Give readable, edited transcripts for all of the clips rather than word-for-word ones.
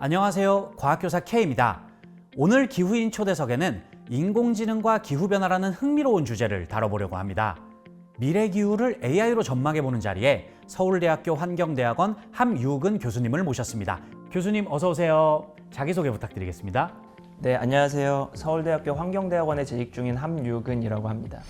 안녕하세요. 과학교사 K입니다. 오늘 기후인 초대석에는 인공지능과 기후변화라는 흥미로운 주제를 다뤄보려고 합니다. 미래 기후를 AI로 전망해보는 자리에 서울대학교 환경대학원 함유근 교수님을 모셨습니다. 교수님 어서 오세요. 자기소개 부탁드리겠습니다. 네, 안녕하세요. 서울대학교 환경대학원에 재직 중인 함유근이라고 합니다.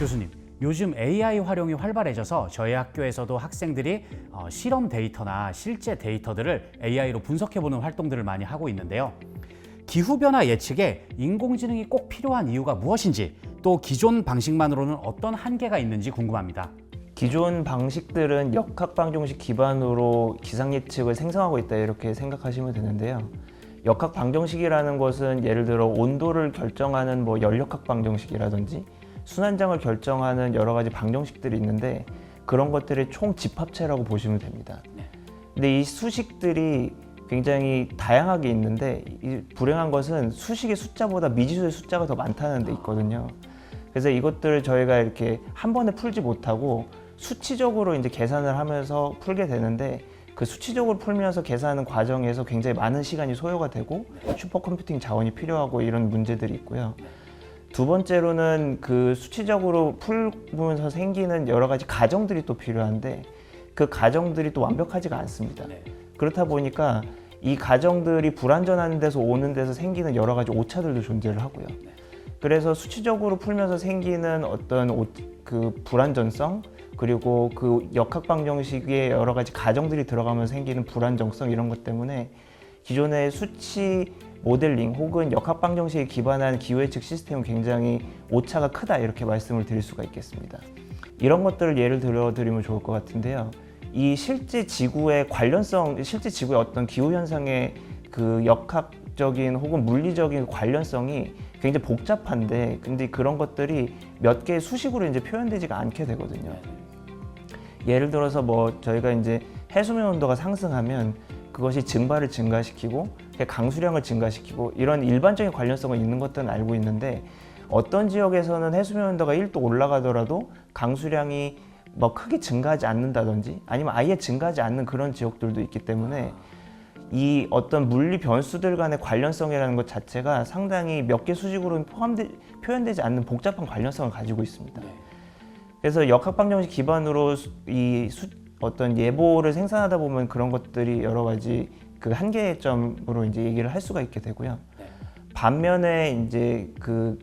교수님, 요즘 AI 활용이 활발해져서 저희 학교에서도 학생들이 실험 데이터나 실제 데이터들을 AI로 분석해보는 활동들을 많이 하고 있는데요. 기후변화 예측에 인공지능이 꼭 필요한 이유가 무엇인지, 또 기존 방식만으로는 어떤 한계가 있는지 궁금합니다. 기존 방식들은 역학방정식 기반으로 기상 예측을 생성하고 있다 이렇게 생각하시면 되는데요. 역학방정식이라는 것은 예를 들어 온도를 결정하는 열역학 방정식이라든지 순환장을 결정하는 여러 가지 방정식들이 있는데 그런 것들의 총 집합체라고 보시면 됩니다. 근데 이 수식들이 굉장히 다양하게 있는데 이 불행한 것은 수식의 숫자보다 미지수의 숫자가 더 많다는 데 있거든요. 그래서 이것들을 저희가 이렇게 한 번에 풀지 못하고 수치적으로 이제 계산을 하면서 풀게 되는데 그 수치적으로 풀면서 계산하는 과정에서 굉장히 많은 시간이 소요가 되고 슈퍼컴퓨팅 자원이 필요하고 이런 문제들이 있고요. 두 번째로는 그 수치적으로 풀면서 생기는 여러 가지 가정들이 또 필요한데 그 가정들이 또 완벽하지가 않습니다. 그렇다 보니까 이 가정들이 불완전한 데서 오는 데서 생기는 여러 가지 오차들도 존재를 하고요. 그래서 수치적으로 풀면서 생기는 어떤 그 불완전성 그리고 그 역학방정식에 여러 가지 가정들이 들어가면서 생기는 불안정성 이런 것 때문에 기존의 수치 모델링 혹은 역학방정식에 기반한 기후예측 시스템은 굉장히 오차가 크다 이렇게 말씀을 드릴 수가 있겠습니다. 이런 것들을 예를 들어 드리면 좋을 것 같은데요. 이 실제 지구의 관련성, 실제 지구의 어떤 기후현상의 그 역학적인 혹은 물리적인 관련성이 굉장히 복잡한데 근데 그런 것들이 몇 개의 수식으로 이제 표현되지가 않게 되거든요. 예를 들어서 저희가 이제 해수면 온도가 상승하면 그것이 증발을 증가시키고 강수량을 증가시키고 이런 일반적인 관련성은 있는 것들은 알고 있는데 어떤 지역에서는 해수면 온도가 1도 올라가더라도 강수량이 크게 증가하지 않는다든지 아니면 아예 증가하지 않는 그런 지역들도 있기 때문에 이 어떤 물리 변수들 간의 관련성이라는 것 자체가 상당히 몇 개 수식으로는 표현되지 않는 복잡한 관련성을 가지고 있습니다. 그래서 역학방정식 기반으로 어떤 예보를 생산하다 보면 그런 것들이 여러 가지 그 한계점으로 이제 얘기를 할 수가 있게 되고요. 반면에 이제 그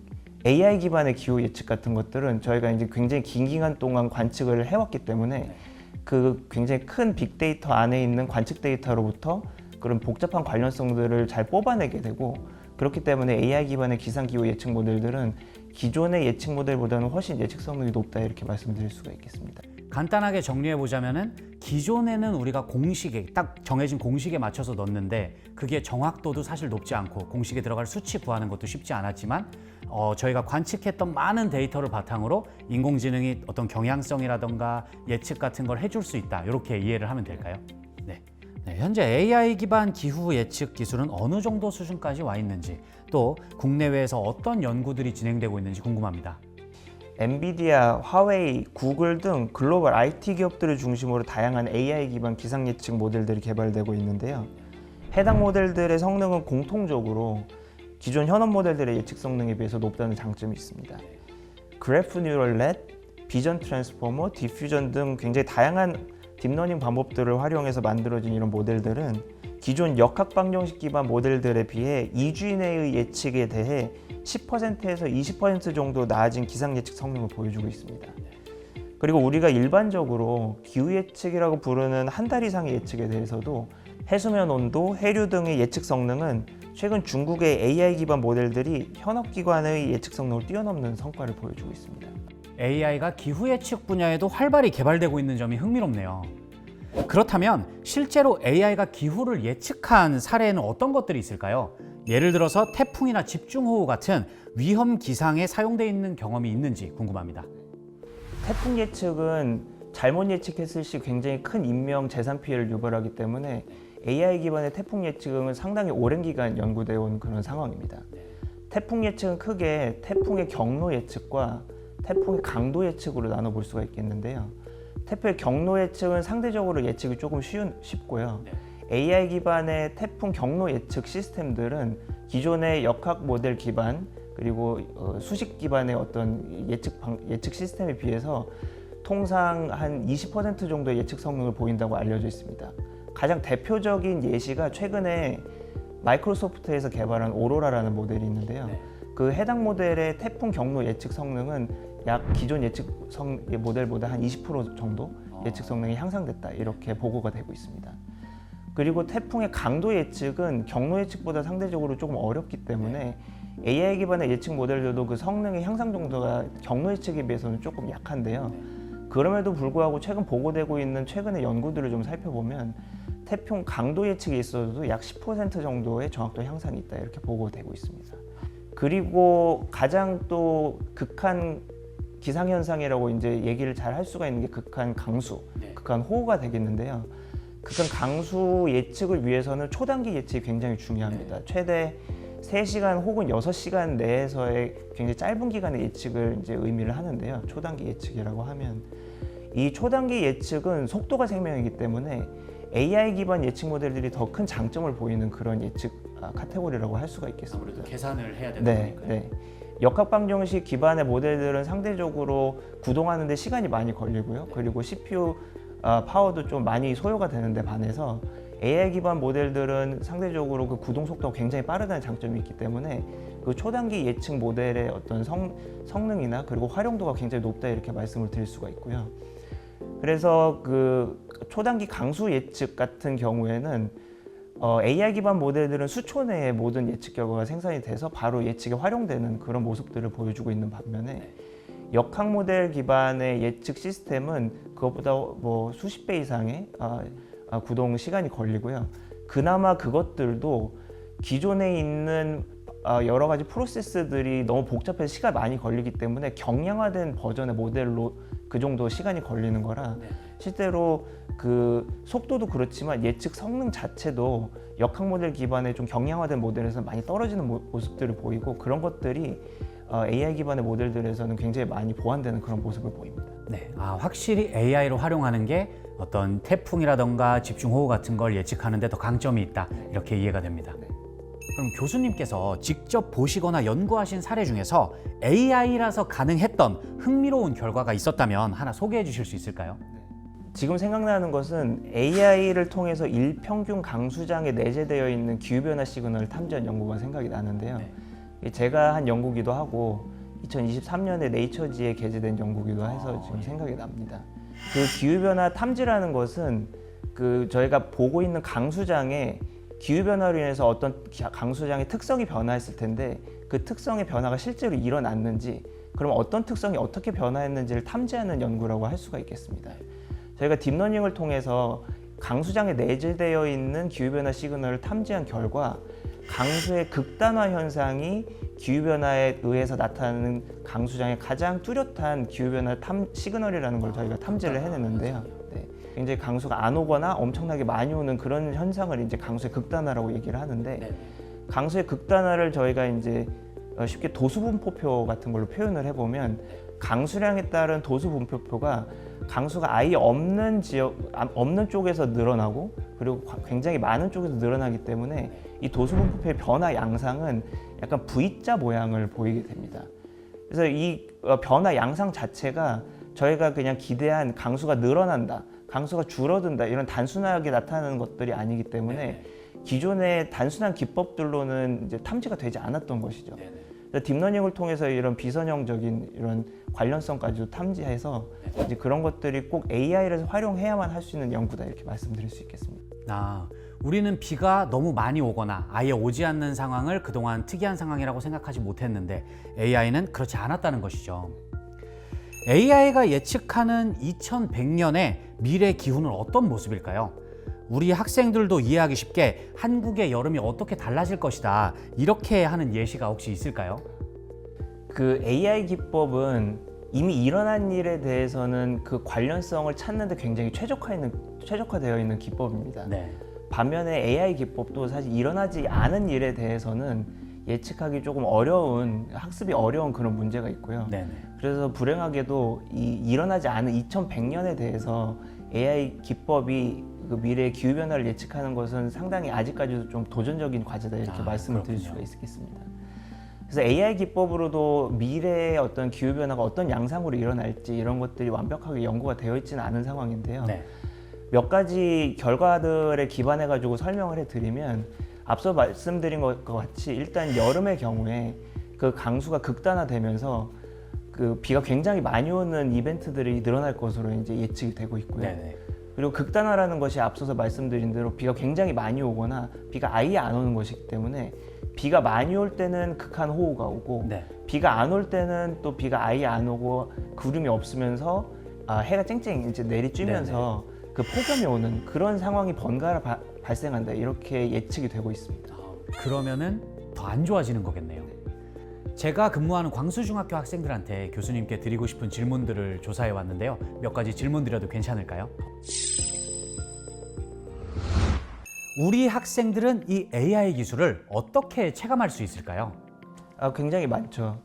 AI 기반의 기후 예측 같은 것들은 저희가 이제 굉장히 긴 기간 동안 관측을 해왔기 때문에 그 굉장히 큰 빅데이터 안에 있는 관측 데이터로부터 그런 복잡한 관련성들을 잘 뽑아내게 되고 그렇기 때문에 AI 기반의 기상 기후 예측 모델들은 기존의 예측 모델보다는 훨씬 예측 성능이 높다 이렇게 말씀드릴 수가 있겠습니다. 간단하게 정리해보자면은 기존에는 우리가 공식에 딱 정해진 공식에 맞춰서 넣는데 그게 정확도도 사실 높지 않고 공식에 들어갈 수치 구하는 것도 쉽지 않았지만 저희가 관측했던 많은 데이터를 바탕으로 인공지능이 어떤 경향성이라던가 예측 같은 걸 해줄 수 있다 이렇게 이해를 하면 될까요? 네, 현재 AI 기반 기후 예측 기술은 어느 정도 수준까지 와 있는지 또 국내외에서 어떤 연구들이 진행되고 있는지 궁금합니다. 엔비디아, 화웨이, 구글 등 글로벌 IT 기업들을 중심으로 다양한 AI 기반 기상 예측 모델들이 개발되고 있는데요. 해당 모델들의 성능은 공통적으로 기존 현업 모델들의 예측 성능에 비해서 높다는 장점이 있습니다. 그래프 뉴럴 넷, 비전 트랜스포머, 디퓨전 등 굉장히 다양한 딥러닝 방법들을 활용해서 만들어진 이런 모델들은 기존 역학방정식 기반 모델들에 비해 2주 이내의 예측에 대해 10%에서 20% 정도 나아진 기상 예측 성능을 보여주고 있습니다. 그리고 우리가 일반적으로 기후 예측이라고 부르는 한 달 이상의 예측에 대해서도 해수면 온도, 해류 등의 예측 성능은 최근 중국의 AI 기반 모델들이 현업 기관의 예측 성능을 뛰어넘는 성과를 보여주고 있습니다. AI가 기후 예측 분야에도 활발히 개발되고 있는 점이 흥미롭네요. 그렇다면 실제로 AI가 기후를 예측한 사례는 어떤 것들이 있을까요? 예를 들어서 태풍이나 집중호우 같은 위험 기상에 사용되어 있는 경험이 있는지 궁금합니다. 태풍 예측은 잘못 예측했을 시 굉장히 큰 인명 재산 피해를 유발하기 때문에 AI 기반의 태풍 예측은 상당히 오랜 기간 연구되어 온 그런 상황입니다. 태풍 예측은 크게 태풍의 경로 예측과 태풍의 강도 예측으로 나눠볼 수가 있겠는데요. 태풍의 경로 예측은 상대적으로 예측이 조금 쉽고요. AI 기반의 태풍 경로 예측 시스템들은 기존의 역학 모델 기반 그리고 수식 기반의 어떤 예측 시스템에 비해서 통상 한 20% 정도의 예측 성능을 보인다고 알려져 있습니다. 가장 대표적인 예시가 최근에 마이크로소프트에서 개발한 오로라라는 모델이 있는데요. 그 해당 모델의 태풍 경로 예측 성능은 약 기존 예측 모델보다 한 20% 정도 예측 성능이 향상됐다 이렇게 보고가 되고 있습니다. 그리고 태풍의 강도 예측은 경로 예측보다 상대적으로 조금 어렵기 때문에 AI 기반의 예측 모델들도 그 성능의 향상 정도가 경로 예측에 비해서는 조금 약한데요. 그럼에도 불구하고 최근 보고되고 있는 최근의 연구들을 좀 살펴보면 태풍 강도 예측에 있어서도 약 10% 정도의 정확도 향상이 있다 이렇게 보고되고 있습니다. 그리고 가장 또 극한 기상현상이라고 이제 얘기를 잘 할 수가 있는 게 극한 강수, 극한 호우가 되겠는데요. 극한 강수 예측을 위해서는 초단기 예측이 굉장히 중요합니다. 최대 3시간 혹은 6시간 내에서의 굉장히 짧은 기간의 예측을 이제 의미를 하는데요. 초단기 예측이라고 하면 이 초단기 예측은 속도가 생명이기 때문에 AI 기반 예측 모델들이 더 큰 장점을 보이는 그런 예측 카테고리라고 할 수가 있겠습니다. 아무래도 계산을 해야 되다 보니까요. 네. 역학방정식 기반의 모델들은 상대적으로 구동하는 데 시간이 많이 걸리고요. 그리고 CPU 파워도 좀 많이 소요가 되는 데 반해서 AI 기반 모델들은 상대적으로 그 구동 속도가 굉장히 빠르다는 장점이 있기 때문에 그 초단기 예측 모델의 어떤 성능이나 그리고 활용도가 굉장히 높다 이렇게 말씀을 드릴 수가 있고요. 그래서 그 초단기 강수 예측 같은 경우에는 AI 기반 모델들은 수초 내에 모든 예측 결과가 생산이 돼서 바로 예측에 활용되는 그런 모습들을 보여주고 있는 반면에 역학 모델 기반의 예측 시스템은 그것보다 뭐 수십 배 이상의 구동 시간이 걸리고요. 그나마 그것들도 기존에 있는 여러 가지 프로세스들이 너무 복잡해서 시간이 많이 걸리기 때문에 경량화된 버전의 모델로 그 정도 시간이 걸리는 거라 실제로 그 속도도 그렇지만 예측 성능 자체도 역학 모델 기반의 좀 경량화된 모델에서 많이 떨어지는 모습들을 보이고 그런 것들이 AI 기반의 모델들에서는 굉장히 많이 보완되는 그런 모습을 보입니다. 네, 확실히 AI를 활용하는 게 어떤 태풍이라던가 집중호우 같은 걸 예측하는 데 더 강점이 있다 이렇게 이해가 됩니다. 그럼 교수님께서 직접 보시거나 연구하신 사례 중에서 AI라서 가능했던 흥미로운 결과가 있었다면 하나 소개해 주실 수 있을까요? 지금 생각나는 것은 AI를 통해서 일평균 강수장에 내재되어 있는 기후변화 시그널을 탐지한 연구가 생각이 나는데요. 제가 한 연구기도 하고 2023년에 네이처지에 게재된 연구기도 해서 지금 생각이 납니다. 그 기후변화 탐지라는 것은 그 저희가 보고 있는 강수장에 기후변화로 인해서 어떤 강수장의 특성이 변화했을 텐데 그 특성의 변화가 실제로 일어났는지 그럼 어떤 특성이 어떻게 변화했는지를 탐지하는 연구라고 할 수가 있겠습니다. 저희가 딥러닝을 통해서 강수장에 내재되어 있는 기후변화 시그널을 탐지한 결과 강수의 극단화 현상이 기후변화에 의해서 나타나는 강수장의 가장 뚜렷한 기후변화 시그널이라는 걸 저희가 탐지를 해냈는데요. 굉장히 강수가 안 오거나 엄청나게 많이 오는 그런 현상을 이제 강수의 극단화라고 얘기를 하는데 강수의 극단화를 저희가 이제 쉽게 도수분포표 같은 걸로 표현을 해보면 강수량에 따른 도수분포표가 강수가 아예 없는 쪽에서 늘어나고 그리고 굉장히 많은 쪽에서 늘어나기 때문에 이 도수분포표의 변화 양상은 약간 V자 모양을 보이게 됩니다. 그래서 이 변화 양상 자체가 저희가 그냥 기대한 강수가 늘어난다, 강수가 줄어든다 이런 단순하게 나타나는 것들이 아니기 때문에 기존의 단순한 기법들로는 이제 탐지가 되지 않았던 것이죠. 딥러닝을 통해서 이런 비선형적인 이런 관련성까지도 탐지해서 이제 그런 것들이 꼭 AI를 활용해야만 할 수 있는 연구다 이렇게 말씀드릴 수 있겠습니다. 우리는 비가 너무 많이 오거나 아예 오지 않는 상황을 그동안 특이한 상황이라고 생각하지 못했는데 AI는 그렇지 않았다는 것이죠. AI가 예측하는 2100년의 미래 기후는 어떤 모습일까요? 우리 학생들도 이해하기 쉽게 한국의 여름이 어떻게 달라질 것이다 이렇게 하는 예시가 혹시 있을까요? 그 AI 기법은 이미 일어난 일에 대해서는 그 관련성을 찾는 데 굉장히 최적화되어 있는 기법입니다. 반면에 AI 기법도 사실 일어나지 않은 일에 대해서는 예측하기 조금 어려운, 학습이 어려운 그런 문제가 있고요. 네네. 그래서 불행하게도 일어나지 않은 2100년에 대해서 AI 기법이 그 미래의 기후 변화를 예측하는 것은 상당히 아직까지도 좀 도전적인 과제다 이렇게 말씀을 드릴 수가 있겠습니다. 그래서 AI 기법으로도 미래의 어떤 기후 변화가 어떤 양상으로 일어날지 이런 것들이 완벽하게 연구가 되어 있지는 않은 상황인데요. 네. 몇 가지 결과들에 기반해 가지고 설명을 해드리면 앞서 말씀드린 것과 같이 일단 여름의 경우에 그 강수가 극단화되면서 그 비가 굉장히 많이 오는 이벤트들이 늘어날 것으로 이제 예측이 되고 있고요. 네네. 그리고 극단화라는 것이 앞서서 말씀드린 대로 비가 굉장히 많이 오거나 비가 아예 안 오는 것이기 때문에 비가 많이 올 때는 극한 호우가 오고 네. 비가 안 올 때는 또 비가 아예 안 오고 구름이 없으면서 해가 쨍쨍 이제 내리쬐면서 그 폭염이 오는 그런 상황이 번갈아 발생한다 이렇게 예측이 되고 있습니다. 그러면은 더 안 좋아지는 거겠네요. 제가 근무하는 광수중학교 학생들한테 교수님께 드리고 싶은 질문들을 조사해 왔는데요. 몇 가지 질문 드려도 괜찮을까요? 우리 학생들은 이 AI 기술을 어떻게 체감할 수 있을까요? 굉장히 많죠.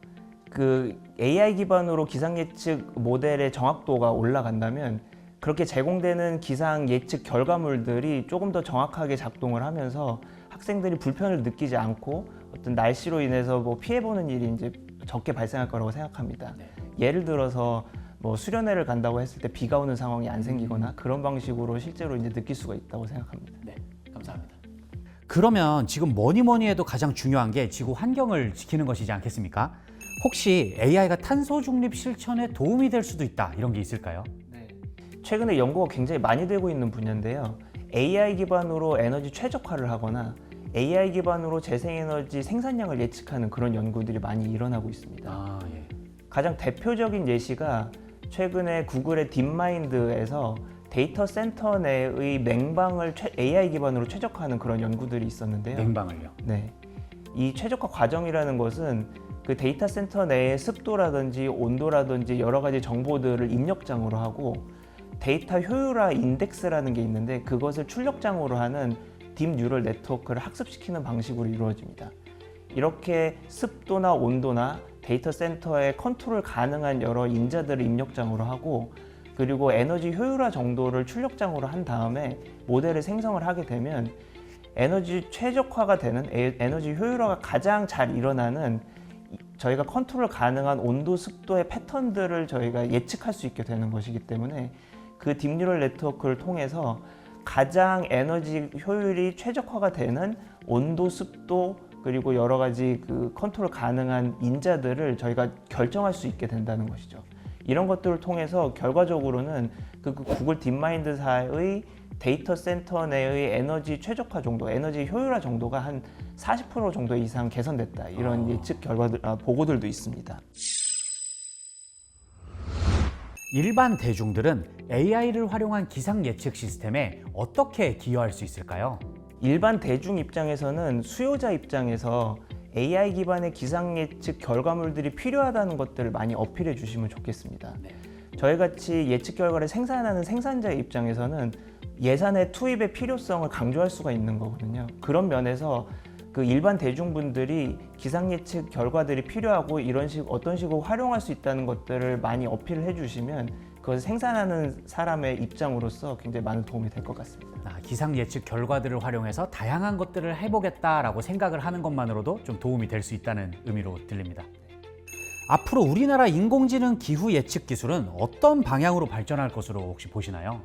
그 AI 기반으로 기상 예측 모델의 정확도가 올라간다면 그렇게 제공되는 기상 예측 결과물들이 조금 더 정확하게 작동을 하면서 학생들이 불편을 느끼지 않고 어떤 날씨로 인해서 뭐 피해보는 일이 이제 적게 발생할 거라고 생각합니다. 네. 예를 들어서 뭐 수련회를 간다고 했을 때 비가 오는 상황이 안 생기거나 그런 방식으로 실제로 이제 느낄 수가 있다고 생각합니다. 네, 감사합니다. 그러면 지금 뭐니 해도 가장 중요한 게 지구 환경을 지키는 것이지 않겠습니까? 혹시 AI가 탄소 중립 실천에 도움이 될 수도 있다 이런 게 있을까요? 최근에 연구가 굉장히 많이 되고 있는 분야인데요. AI 기반으로 에너지 최적화를 하거나 AI 기반으로 재생에너지 생산량을 예측하는 그런 연구들이 많이 일어나고 있습니다. 예. 가장 대표적인 예시가 최근에 구글의 딥마인드에서 데이터 센터 내의 냉방을 AI 기반으로 최적화하는 그런 연구들이 있었는데요. 냉방을요? 네. 이 최적화 과정이라는 것은 그 데이터 센터 내의 습도라든지 온도라든지 여러 가지 정보들을 입력장으로 하고 데이터 효율화 인덱스라는 게 있는데 그것을 출력장으로 하는 딥 뉴럴 네트워크를 학습시키는 방식으로 이루어집니다. 이렇게 습도나 온도나 데이터 센터에 컨트롤 가능한 여러 인자들을 입력장으로 하고 그리고 에너지 효율화 정도를 출력장으로 한 다음에 모델을 생성을 하게 되면 에너지 최적화가 되는 에너지 효율화가 가장 잘 일어나는 저희가 컨트롤 가능한 온도, 습도의 패턴들을 저희가 예측할 수 있게 되는 것이기 때문에 그 딥뉴럴 네트워크를 통해서 가장 에너지 효율이 최적화가 되는 온도, 습도 그리고 여러 가지 그 컨트롤 가능한 인자들을 저희가 결정할 수 있게 된다는 것이죠. 이런 것들을 통해서 결과적으로는 그 구글 딥마인드사의 데이터 센터 내의 에너지 최적화 정도, 에너지 효율화 정도가 한 40% 정도 이상 개선됐다. 이런 예측 결과들, 보고들도 있습니다. 일반 대중들은 AI를 활용한 기상 예측 시스템에 어떻게 기여할 수 있을까요? 일반 대중 입장에서는 수요자 입장에서 AI 기반의 기상 예측 결과물들이 필요하다는 것들을 많이 어필해 주시면 좋겠습니다. 저희같이 예측 결과를 생산하는 생산자의 입장에서는 예산의 투입의 필요성을 강조할 수가 있는 거거든요. 그런 면에서 그 일반 대중분들이 기상 예측 결과들이 필요하고 어떤 식으로 활용할 수 있다는 것들을 많이 어필을 해주시면 그것을 생산하는 사람의 입장으로서 굉장히 많은 도움이 될 것 같습니다. 기상 예측 결과들을 활용해서 다양한 것들을 해보겠다라고 생각을 하는 것만으로도 좀 도움이 될 수 있다는 의미로 들립니다. 앞으로 우리나라 인공지능 기후 예측 기술은 어떤 방향으로 발전할 것으로 혹시 보시나요?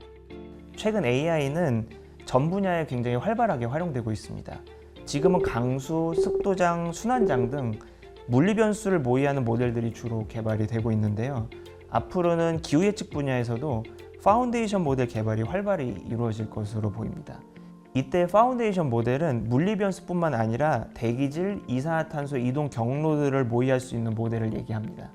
최근 AI는 전 분야에 굉장히 활발하게 활용되고 있습니다. 지금은 강수, 습도장, 순환장 등 물리 변수를 모의하는 모델들이 주로 개발이 되고 있는데요. 앞으로는 기후 예측 분야에서도 파운데이션 모델 개발이 활발히 이루어질 것으로 보입니다. 이때 파운데이션 모델은 물리 변수뿐만 아니라 대기질, 이산화탄소 이동 경로들을 모의할 수 있는 모델을 얘기합니다.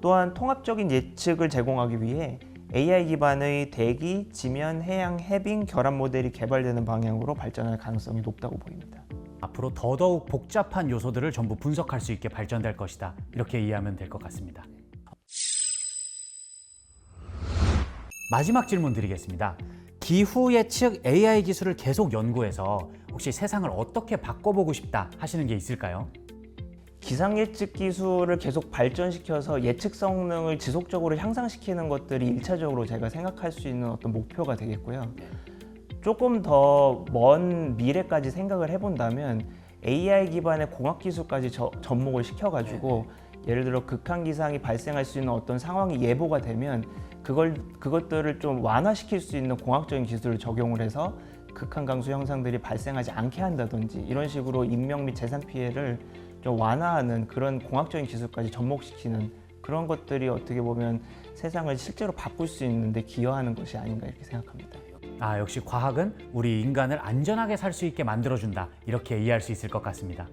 또한 통합적인 예측을 제공하기 위해 AI 기반의 대기, 지면, 해양, 해빙 결합 모델이 개발되는 방향으로 발전할 가능성이 높다고 보입니다. 앞으로 더더욱 복잡한 요소들을 전부 분석할 수 있게 발전될 것이다. 이렇게 이해하면 될 것 같습니다. 마지막 질문 드리겠습니다. 기후 예측 AI 기술을 계속 연구해서 혹시 세상을 어떻게 바꿔보고 싶다 하시는 게 있을까요? 기상 예측 기술을 계속 발전시켜서 예측 성능을 지속적으로 향상시키는 것들이 일차적으로 제가 생각할 수 있는 어떤 목표가 되겠고요. 조금 더 먼 미래까지 생각을 해본다면 AI 기반의 공학 기술까지 접목을 시켜가지고 예를 들어 극한 기상이 발생할 수 있는 어떤 상황이 예보가 되면 그것들을 좀 완화시킬 수 있는 공학적인 기술을 적용을 해서 극한 강수 현상들이 발생하지 않게 한다든지 이런 식으로 인명 및 재산 피해를 좀 완화하는 그런 공학적인 기술까지 접목시키는 그런 것들이 어떻게 보면 세상을 실제로 바꿀 수 있는데 기여하는 것이 아닌가 이렇게 생각합니다. 역시 과학은 우리 인간을 안전하게 살 수 있게 만들어준다. 이렇게 이해할 수 있을 것 같습니다.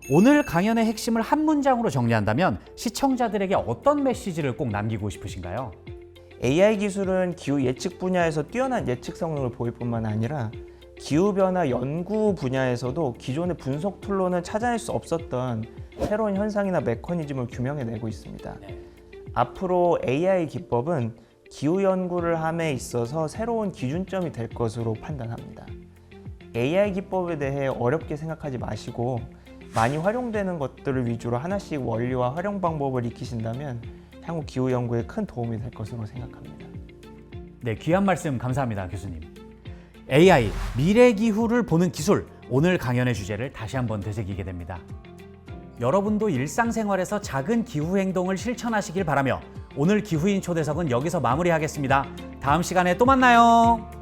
오늘 강연의 핵심을 한 문장으로 정리한다면 시청자들에게 어떤 메시지를 꼭 남기고 싶으신가요? AI 기술은 기후 예측 분야에서 뛰어난 예측 성능을 보일 뿐만 아니라 기후변화 연구 분야에서도 기존의 분석 툴로는 찾아낼 수 없었던 새로운 현상이나 메커니즘을 규명해내고 있습니다. 앞으로 AI 기법은 기후 연구를 함에 있어서 새로운 기준점이 될 것으로 판단합니다. AI 기법에 대해 어렵게 생각하지 마시고 많이 활용되는 것들을 위주로 하나씩 원리와 활용 방법을 익히신다면 향후 기후 연구에 큰 도움이 될 것으로 생각합니다. 네, 귀한 말씀 감사합니다, 교수님. AI, 미래 기후를 보는 기술, 오늘 강연의 주제를 다시 한번 되새기게 됩니다. 여러분도 일상생활에서 작은 기후 행동을 실천하시길 바라며 오늘 기후인 초대석은 여기서 마무리하겠습니다. 다음 시간에 또 만나요.